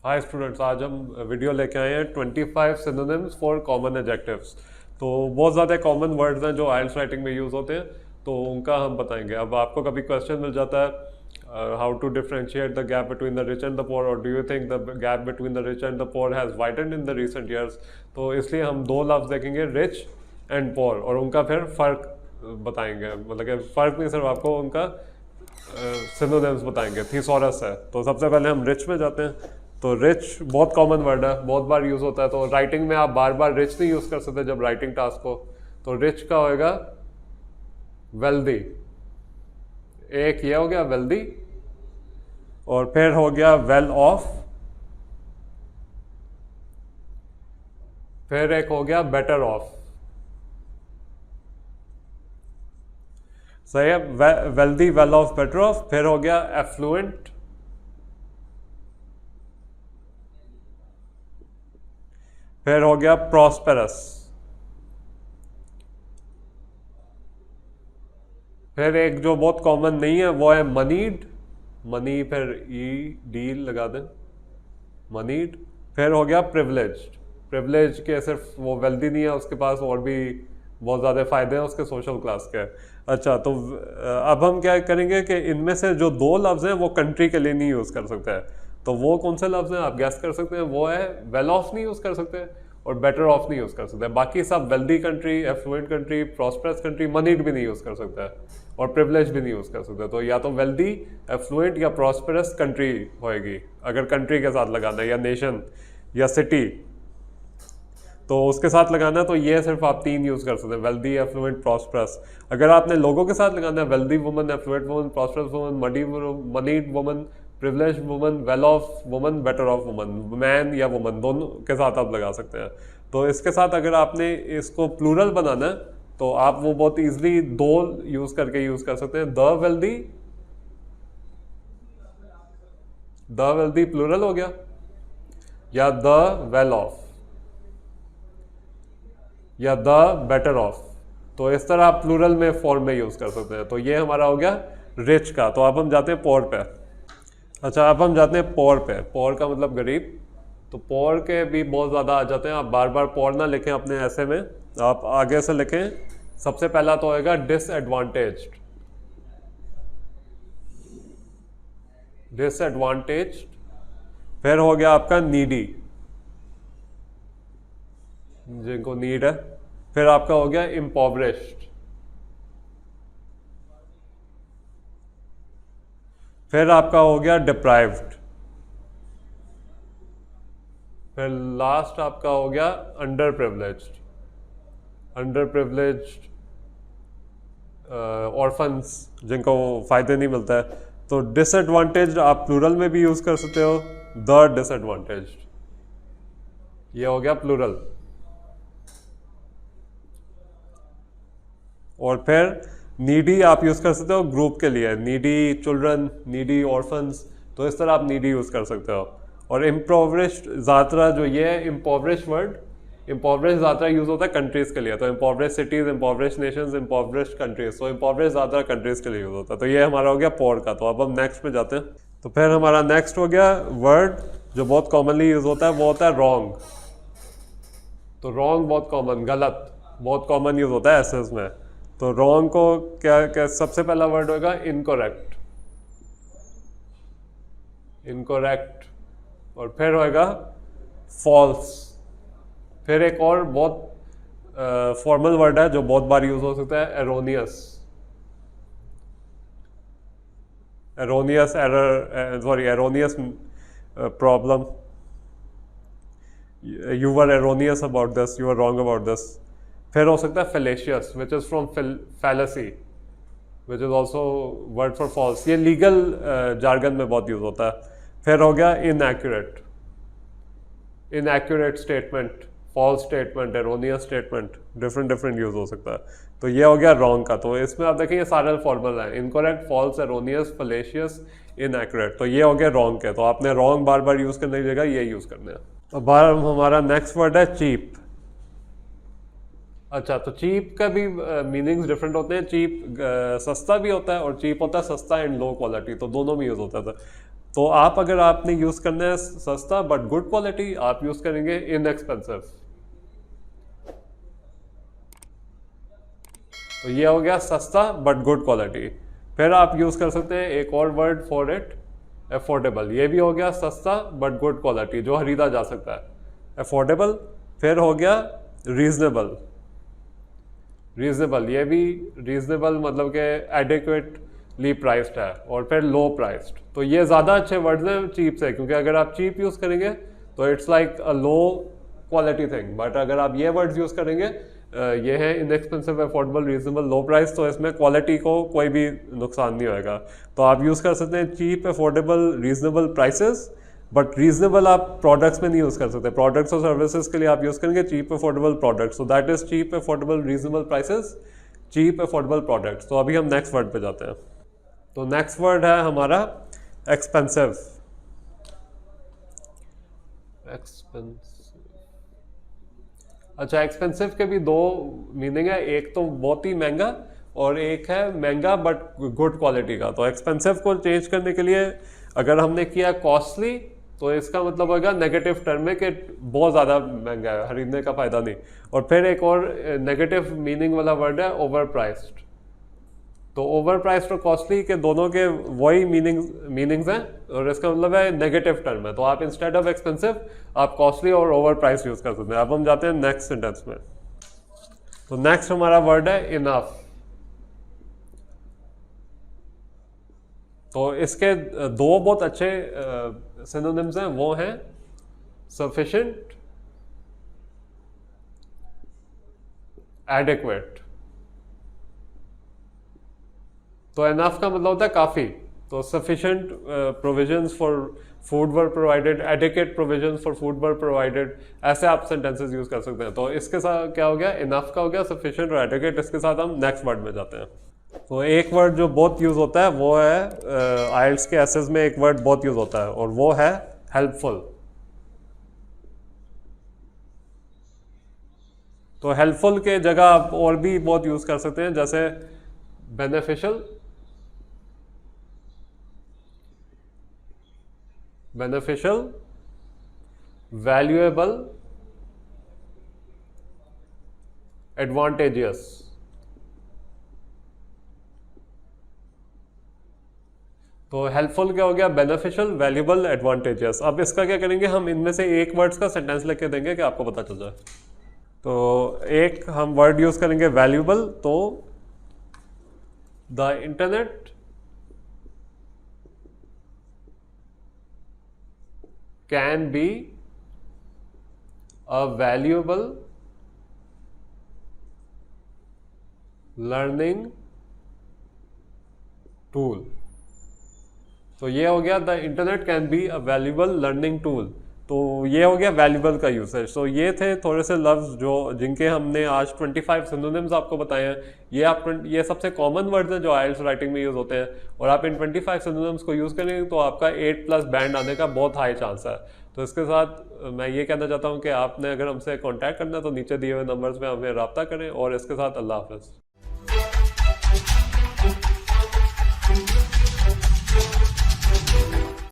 Hi students, आज हम video लेके आए हैं 25 सिनोनिम्स फॉर कॉमन एडजेक्टिव्स। तो बहुत ज़्यादा कॉमन वर्ड्स हैं जो आइल्स राइटिंग में यूज़ होते हैं, तो उनका हम बताएंगे। अब आपको कभी क्वेश्चन मिल जाता है how to differentiate the gap between the rich and the poor, और do you think the gap between the rich and the poor has widened in the recent years. तो इसलिए हम दो लफ्ज़ देखेंगे, रिच एंड पुअर, और उनका फिर फ़र्क बताएंगे। मतलब कि फ़र्क नहीं, सिर्फ आपको उनका सिनोनिम्स बताएंगे, थिसॉरस है। तो सबसे पहले हम रिच में जाते हैं। तो रिच बहुत कॉमन वर्ड है, बहुत बार यूज़ होता है। तो राइटिंग में आप बार बार रिच नहीं यूज़ कर सकते जब राइटिंग टास्क हो। तो रिच का होएगा वेल्दी। एक ये हो गया वेल्दी, और फिर हो गया वेल ऑफ, फिर एक हो गया बेटर ऑफ। सही है, wealthy, well of, better of. फिर हो गया एफ्लुएंट, फिर हो गया प्रॉस्पेरस, फिर एक जो बहुत कॉमन नहीं है वो है मनीड। मनी फिर ई डी लगा दें, मनीड। फिर हो गया प्रिविलेज्ड। प्रिविलेज के सिर्फ वो वेल्दी नहीं है, उसके पास और भी बहुत ज़्यादा फ़ायदे हैं उसके सोशल क्लास के। अच्छा, तो अब हम क्या करेंगे कि इनमें से जो दो लफ्ज़ हैं वो कंट्री के लिए नहीं यूज़ कर सकते हैं। तो वो कौन से लफ्ज़ हैं आप गैस कर सकते हैं। वो है वेल ऑफ नहीं यूज़ कर सकते और बेटर ऑफ नहीं यूज़ कर सकते। बाकी सब wealthy country, affluent country, prosperous country, moneyed भी नहीं यूज़ कर सकता है, और प्रिविलेज भी नहीं यूज़ कर सकते। तो या तो वेल्दी, एफ्लुएंट या प्रॉस्परस कंट्री होएगी अगर कंट्री के साथ लगाना है, या नेशन या सिटी। तो उसके साथ लगाना है तो ये सिर्फ आप तीन यूज़ कर सकते हैं, वेल्दी, एफ्लुएंट, प्रॉस्परस। अगर आपने लोगों के साथ लगाना है, wealthy woman, affluent woman, prosperous woman, moneyed woman, privilege woman, well off woman, better off woman, man या वुमन, दोनों के साथ आप लगा सकते हैं। तो इसके साथ अगर आपने इसको प्लूरल बनाना है तो आप वो बहुत ईजिली दो यूज़ करके यूज़ कर सकते हैं। द वेल्दी प्लूरल हो गया, या द वेल ऑफ, या द बेटर ऑफ। तो इस तरह आप प्लूरल में फॉर्म में यूज़ कर सकते हैं। तो ये हमारा हो गया रिच का। तो अब हम जाते हैं पोर पे। अच्छा, अब हम जाते हैं पोर पे। पोर का मतलब गरीब। तो पोर के भी बहुत ज़्यादा आ जाते हैं। आप बार बार पोर ना लिखें अपने ऐसे में, आप आगे से लिखें। सबसे पहला तो होएगा डिसएडवांटेज्ड। डिसएडवांटेज्ड। फिर हो गया आपका नीडी, जिनको नीड है। फिर आपका हो गया इम्पोवरिश्ड। फिर आपका हो गया डिप्राइव्ड। फिर लास्ट आपका हो गया under privileged. Under privileged orphans, जिनको फायदे नहीं मिलता है। तो डिसएडवांटेज्ड आप प्लूरल में भी यूज कर सकते हो, द डिसएडवांटेज्ड। ये हो गया प्लूरल। और फिर नीडी आप यूज कर सकते हो ग्रुप के लिए, नीडी चिल्ड्रन, नीडी ऑर्फन्स। तो इस तरह आप नीडी यूज कर सकते हो। और इम्पोवरिश्ड ज़्यादा जो ये है, इम्पोवरिश्ड वर्ड, इम्पोवरिश ज़्यादा यूज़ होता है कंट्रीज़ के लिए। तो इम्पोवरिश सिटीज़, इम्पोवरिश नेशंस, इम्पोवरिश कंट्रीज। तो इम्पोवरिश ज़्यादा कंट्रीज़ के लिए यूज़ होता है। तो ये हमारा हो गया पोर का। तो अब हम नेक्स्ट में जाते हैं। तो फिर हमारा नेक्स्ट हो गया वर्ड जो बहुत कॉमनली यूज़ होता है, वो होता है रॉन्ग। तो रॉन्ग बहुत कॉमन, गलत बहुत कॉमन यूज़ होता है एसेस में। तो रॉन्ग को क्या सबसे पहला वर्ड होगा इनकोरेक्ट। इनकोरेक्ट। और फिर होएगा फॉल्स। फिर एक और बहुत फॉर्मल वर्ड है जो बहुत बार यूज हो सकता है, erroneous. Erroneous error, sorry, erroneous problem. You were erroneous about this, you were wrong about this. फिर हो सकता है fallacious, which is from fallacy, which is also word for false. ये लीगल जार्गन में बहुत यूज होता है। फिर हो गया inaccurate. Inaccurate statement, false statement, erroneous statement, different different use हो सकता है। तो ये हो गया रॉन्ग का। तो इसमें आप देखिए ये सारे फॉर्मल हैं, इनकरेक्ट, फॉल्स, एरोनियस, फलेशियस, इनएक्यूरेट। तो ये हो गया रॉन्ग के। तो आपने रॉन्ग बार बार यूज करने की जगह ये यूज करने हैं। अब हमारा नेक्स्ट वर्ड है चीप। अच्छा, तो चीप का भी मीनिंग्स डिफरेंट होते हैं। चीप सस्ता भी होता है, और चीप होता है सस्ता एंड लो क्वालिटी, तो दोनों में यूज होता है। तो आप अगर आपने यूज़ करना है सस्ता बट गुड क्वालिटी, आप यूज़ करेंगे इनएक्सपेंसिव। तो ये हो गया सस्ता बट गुड क्वालिटी। फिर आप यूज़ कर सकते हैं एक और वर्ड फॉर इट, अफोर्डेबल। ये भी हो गया सस्ता बट गुड क्वालिटी, जो खरीदा जा सकता है, अफोर्डेबल। फिर हो गया रीजनेबल। रीजनेबल, ये भी रीजनेबल मतलब कि एडिक्वेटली प्राइस्ड है। और फिर लो प्राइस्ड। तो ये ज़्यादा अच्छे वर्ड्स हैं चीप से, क्योंकि अगर आप चीप यूज़ करेंगे तो it's like a low quality thing, but अगर आप ये वर्ड्स यूज़ करेंगे, ये है इनएक्सपेंसिव, अफोर्डेबल, रीजनेबल, लो प्राइस, तो इसमें क्वालिटी को कोई भी नुकसान नहीं होएगा। तो आप यूज़ कर सकते हैं cheap, affordable, reasonable prices. But reasonable आप प्रोडक्ट्स में नहीं यूज़ कर सकते। प्रोडक्ट्स और सर्विसेज के लिए आप यूज़ करेंगे cheap, affordable products. So that is cheap, affordable, reasonable prices, cheap, affordable products. तो अभी हम नेक्स्ट वर्ड पे जाते हैं। तो नेक्स्ट वर्ड है हमारा एक्सपेंसिव। अच्छा, एक्सपेंसिव के भी दो मीनिंग है, एक तो बहुत ही महंगा और एक है महंगा बट गुड क्वालिटी का। तो एक्सपेंसिव को चेंज करने के लिए अगर हमने किया कॉस्टली, तो इसका मतलब होगा नेगेटिव टर्म में कि बहुत ज़्यादा महंगा है, खरीदने का फ़ायदा नहीं। और फिर एक और नेगेटिव मीनिंग वाला वर्ड है ओवर प्राइस्ड। तो ओवर प्राइस्ड और कॉस्टली के दोनों के वही मीनिंग्स हैं, और इसका मतलब है नेगेटिव टर्म है। तो आप इंस्टेड ऑफ एक्सपेंसिव आप कॉस्टली और ओवर प्राइस यूज़ कर सकते हैं। अब हम जाते हैं नेक्स्ट सेंटेंस में। तो नेक्स्ट हमारा वर्ड है इनफ। तो इसके दो बहुत अच्छे सिनोनिम्स हैं, वो हैं सफिशिएंट, एडिक्वेट। तो एनफ का मतलब होता है काफ़ी। तो sufficient provisions for food were provided, adequate provisions for food were provided, ऐसे आप सेंटेंसेस यूज कर सकते हैं। तो इसके साथ क्या हो गया, इनफ का हो गया, सफिशिएंट और एडिक्वेट। इसके साथ हम नेक्स्ट वर्ड में जाते हैं। तो एक वर्ड जो बहुत यूज होता है वो है आइल्स के एसेस में एक वर्ड बहुत यूज होता है, और वो है हेल्पफुल। तो हेल्पफुल के जगह आप और भी बहुत यूज कर सकते हैं, जैसे बेनिफिशियल, वैल्यूएबल, एडवांटेजियस। तो हेल्पफुल क्या हो गया, बेनिफिशियल, वैल्यूएबल, एडवांटेजियस। अब इसका क्या करेंगे, हम इनमें से एक वर्ड्स का सेंटेंस लेके देंगे कि आपको पता चल जाए। तो एक हम वर्ड यूज करेंगे वैल्यूएबल। तो the internet can be a valuable learning tool. तो ये हो गया the internet can be a valuable learning tool. तो ये हो गया वैल्यूएबल का यूसेज। तो ये थे थोड़े से लफ्ज जो जिनके हमने आज 25 सिनोनिम्स आपको बताए हैं। ये सबसे कॉमन वर्ड्स हैं जो आइल्स राइटिंग में यूज होते हैं, और आप इन 25 सिनोनिम्स को यूज करेंगे तो आपका 8+ बैंड आने का बहुत हाई चांस है। तो इसके साथ मैं ये कहना चाहता हूँ कि आपने अगर हमसे कॉन्टैक्ट करना है तो नीचे दिए हुए नंबर्स पे हमें रब्ता करें, और इसके साथ अल्लाह हाफ़िज़।